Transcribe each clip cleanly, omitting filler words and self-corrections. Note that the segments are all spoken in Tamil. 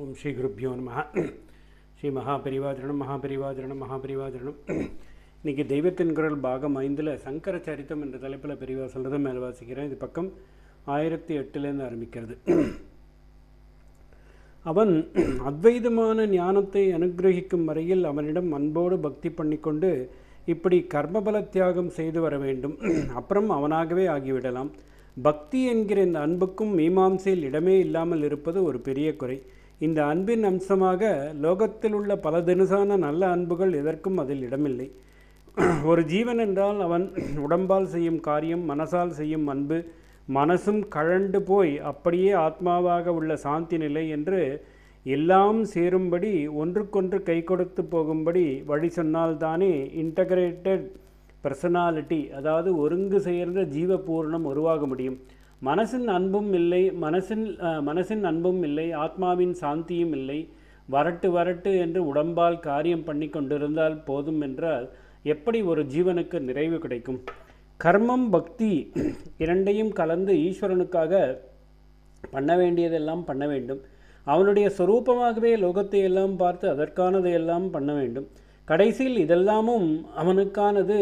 ஓம் ஸ்ரீ குருப்யோ நமஹ. ஸ்ரீ மகாபரிவாஜனம் மகாபரிவாஜனம் மகாபரிவாஜனம். இன்றைக்கி தெய்வத்தின் குரல் பாகம் 5ல் சங்கர சரித்தம் என்ற தலைப்பில் பெரியவா சொல்கிறத மேலே வாசிக்கிறேன். இது பக்கம் 1008 ஆரம்பிக்கிறது. அவன் அத்வைதமான ஞானத்தை அனுகிரகிக்கும் வரையில் அவனிடம் அன்போடு பக்தி பண்ணிக்கொண்டு இப்படி கர்மபல தியாகம் செய்து வர வேண்டும். அப்புறம் அவனாகவே ஆகிவிடலாம். பக்தி என்கிற இந்த அன்புக்கும் மீமாம்சையில் இடமே இல்லாமல் இருப்பது ஒரு பெரிய குறை. இந்த அன்பின் அம்சமாக லோகத்தில் உள்ள பல தினசான நல்ல அன்புகள் எதற்கும் அதில் இடமில்லை. ஒரு ஜீவன் என்றால் அவன் உடம்பால் செய்யும் காரியம், மனசால் செய்யும் அன்பு, மனசும் கழண்டு போய் அப்படியே ஆத்மாவாக உள்ள சாந்தி நிலை என்று எல்லாம் சேரும்படி ஒன்றுக்கொன்று கை கொடுத்து போகும்படி வழி சொன்னால்தானே இன்டகிரேட்டட் பர்சனாலிட்டி, அதாவது ஒருங்கு சேர்ந்த ஜீவபூர்ணம் உருவாக முடியும். மனசின் அன்பும் இல்லை, மனசின் அன்பும் இல்லை, ஆத்மாவின் சாந்தியும் இல்லை. வரட்டு என்று உடம்பால் காரியம் பண்ணி கொண்டிருந்தால் போதும் என்றால் எப்படி ஒரு ஜீவனுக்கு நிறைவு கிடைக்கும்? கர்மம் பக்தி இரண்டையும் கலந்து ஈஸ்வரனுக்காக பண்ண வேண்டியதெல்லாம் பண்ண வேண்டும். அவனுடைய சொரூபமாகவே லோகத்தை எல்லாம் பார்த்து அதற்கானதையெல்லாம் பண்ண வேண்டும். கடைசியில் இதெல்லாமும் அவனுக்கானது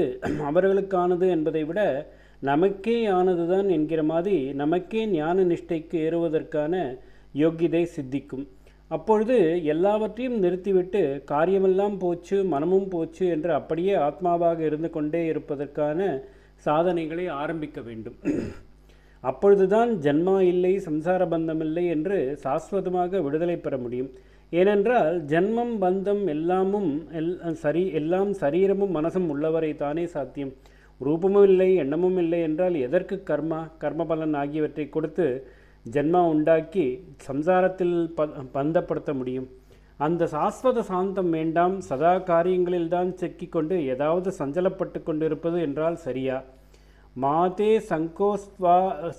அவர்களுக்கானது என்பதை விட நமக்கே ஆனது தான் என்கிற மாதிரி நமக்கே ஞான நிஷ்டைக்கு ஏறுவதற்கான யோக்கியதை சித்திக்கும். அப்பொழுது எல்லாவற்றையும் நிறுத்திவிட்டு காரியமெல்லாம் போச்சு, மனமும் போச்சு என்று அப்படியே ஆத்மாவாக இருந்து கொண்டே இருப்பதற்கான சாதனைகளை ஆரம்பிக்க வேண்டும். அப்பொழுதுதான் ஜன்மா இல்லை, சம்சார பந்தம் இல்லை என்று சாஸ்வதமாக விடுதலை பெற முடியும். ஏனென்றால் ஜன்மம் பந்தம் எல்லாம் சரீரமும் மனசும் உள்ளவரை தானே சாத்தியம். ரூபமும் இல்லை, எண்ணமும் இல்லை என்றால் எதற்கு கர்மபலன் ஆகியவற்றை கொடுத்து ஜன்மா உண்டாக்கி சம்சாரத்தில் பந்தப்படுத்த முடியும்? அந்த சாஸ்வத சாந்தம் வேண்டாம். சதா காரியங்களில்தான் செக்கிக்கொண்டு ஏதாவது சஞ்சலப்பட்டு கொண்டிருப்பது என்றால் சரியா? மாதே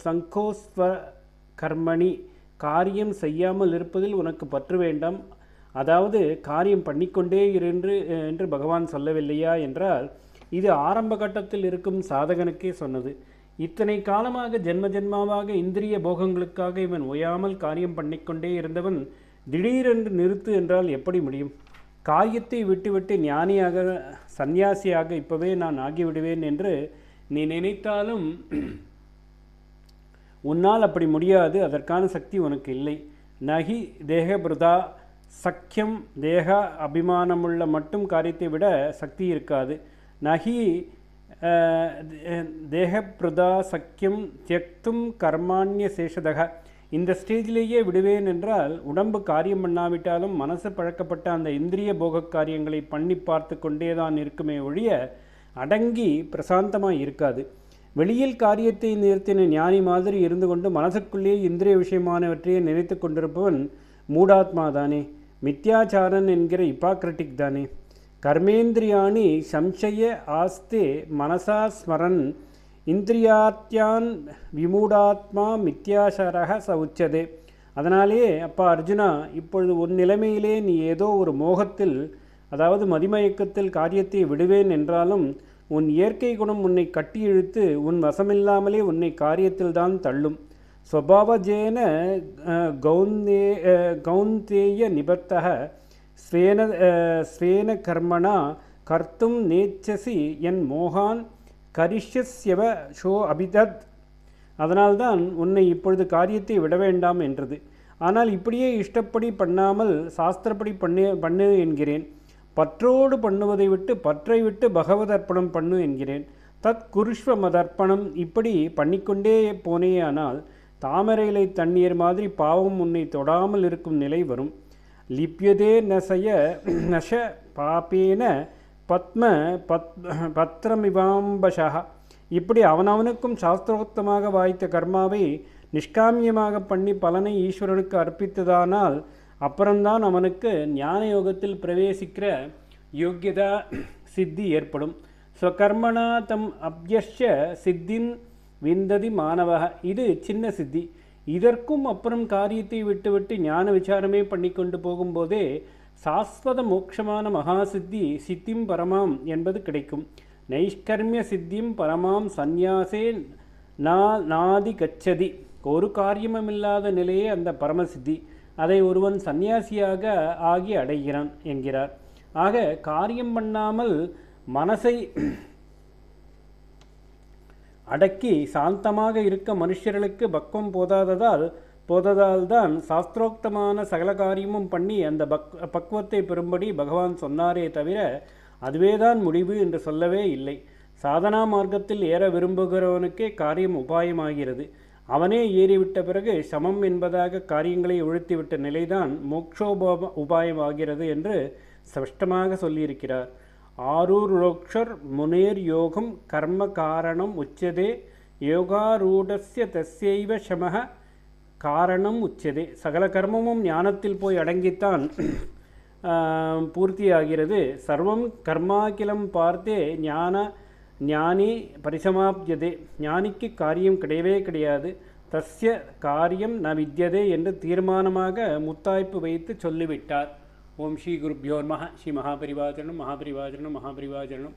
சங்கோஸ்வ கர்மணி, காரியம் செய்யாமல் இருப்பதில் உனக்கு பற்று வேண்டாம். அதாவது காரியம் பண்ணிக்கொண்டே என்று பகவான் சொல்லவில்லையா என்றால் இது ஆரம்ப கட்டத்தில் இருக்கும் சாதகனுக்கே சொன்னது. இத்தனை காலமாக ஜென்மமாக இந்திரிய போகங்களுக்காக இவன் ஓயாமல் காரியம் பண்ணிக்கொண்டே இருந்தவன் திடீரென்று நிறுத்து என்றால் எப்படி முடியும்? காரியத்தை விட்டுவிட்டு ஞானியாக சந்நியாசியாக இப்போவே நான் ஆகிவிடுவேன் என்று நீ நினைத்தாலும் உன்னால் அப்படி முடியாது. அதற்கான சக்தி உனக்கு இல்லை. நகி தேகபிருதா சக்கியம், தேக அபிமானமுள்ள மட்டும் காரியத்தை விட சக்தி இருக்காது. நகி தேகபிருதா சக்கியம் தியக்தும் கர்மாண்ய சேஷதக. இந்த ஸ்டேஜிலேயே விடுவேன் என்றால் உடம்பு காரியம் பண்ணாவிட்டாலும் மனசு பழக்கப்பட்ட அந்த இந்திரிய போக காரியங்களை பண்ணி பார்த்து கொண்டே தான் இருக்குமே ஒழிய அடங்கி பிரசாந்தமாக இருக்காது. வெளியில் காரியத்தை நிறுத்தின ஞானி மாதிரி இருந்து கொண்டு மனசுக்குள்ளே இந்திரிய விஷயமானவற்றையே நினைத்து கொண்டிருப்பவன் மூடாத்மா தானே, மித்யாச்சாரன் என்கிற இப்பாக்ரட்டிக் தானே. கர்மேந்திரியாணி சம்சய ஆஸ்தே மனசா ஸ்மரன் இந்திரியாத்யான் விமூடாத்மா மித்யாசாரக ச உச்சதே. அதனாலேயே அப்பா அர்ஜுனா, இப்பொழுது உன் நிலைமையிலே நீ ஏதோ ஒரு மோகத்தில், அதாவது மதிமயக்கத்தில் காரியத்தை விடுவேன் என்றாலும் உன் இயற்கை குணம் உன்னை கட்டி இழுத்து உன் வசமில்லாமலே உன்னை காரியத்தில்தான் தள்ளும். ஸ்வபாவஜேன கௌந்தேய நிபத்தக ஸ்வேன கர்மணா கர்த்தும் நேச்சசி என் மோகான் கரிஷ்யஸ்யவ ஷோ அபிதத். அதனால்தான் உன்னை இப்பொழுது காரியத்தை விட வேண்டாம் என்றது. ஆனால் இப்படியே இஷ்டப்படி பண்ணாமல் சாஸ்திரப்படி பண்ணு என்கிறேன். பற்றோடு பண்ணுவதை விட்டு பற்றை விட்டு பகவத் அர்ப்பணம் பண்ணு என்கிறேன். தத் குருஷ்வ மதர்ப்பணம். இப்படி பண்ணிக்கொண்டே போனேயானால் தாமரையிலை தண்ணீர் மாதிரி பாவம் உன்னை தொடாமல் இருக்கும் நிலை வரும். லிப்யதே நச பாப்பேன பத்ரமிவாம்பஷா. இப்படி அவனவனுக்கும் சாஸ்திரோக்தமாக வாய்த்த கர்மாவை நிஷ்காமியமாக பண்ணி பலனை ஈஸ்வரனுக்கு அர்ப்பித்ததானால் அப்புறம்தான் அவனுக்கு ஞான யோகத்தில் பிரவேசிக்கிற யோக்கியதா சித்தி ஏற்படும். ஸ்வகர்மணா தம் அப்யஷ்ய சித்தின் விந்ததி மாணவக. இது சின்ன சித்தி. இதற்கும் அப்புறம் காரியத்தை விட்டுவிட்டு ஞான விசாரமே பண்ணி கொண்டு போகும்போதே சாஸ்வத மோட்சமான மகாசித்தி சித்திம் பரமாம் என்பது கிடைக்கும். நைஷ்கர்மிய சித்தியும் பரமாம் சந்நியாசே நாதி கச்சதி. ஒரு காரியமுமில்லாத நிலையே அந்த பரமசித்தி. அதை ஒருவன் சந்நியாசியாக ஆகி அடைகிறான் என்கிறார். ஆக காரியம் பண்ணாமல் மனசை அடக்கி சாந்தமாக இருக்க மனுஷர்களுக்கு பக்குவம் போதாதால் தான் சாஸ்திரோக்தமான சகல காரியமும் பண்ணி அந்த பக்குவத்தை பெறும்படி பகவான் சொன்னாரே தவிர அதுவேதான் முடிவு என்று சொல்லவே இல்லை. சாதனா மார்க்கத்தில் ஏற விரும்புகிறவனுக்கே காரியம் உபாயமாகிறது. அவனே ஏறிவிட்ட பிறகு சமம் என்பதாக காரியங்களை ஒழித்துவிட்ட நிலைதான் உபாயமாகிறது என்று ஸ்பஷ்டமாக சொல்லியிருக்கிறார். ஆரூரோக்ஷர் முனேர் யோகம் கர்ம காரணம் உச்சதே யோகாரூடஸ்ய தஸ்யைவ சமஹ காரணம் உச்சதே. சகல கர்மமும் ஞானத்தில் போய் அடங்கித்தான் பூர்த்தியாகிறது. சர்வம் கர்மாக்கிலம் பார்த்தே ஞானி பரிசமாப்யதே. ஞானிக்கு காரியம் கிடையவே கிடையாது. தஸ்ய காரியம் ந வித்யதே என்று தீர்மானமாக முத்தாய்ப்பு வைத்து சொல்லிவிட்டார். ஓம் ஸ்ரீ குருப்யோர்மஹ. ஸ்ரீ மகாபரிவாஜனம் மகாபரிவாஜனம் மகாபரிவாஜனம்.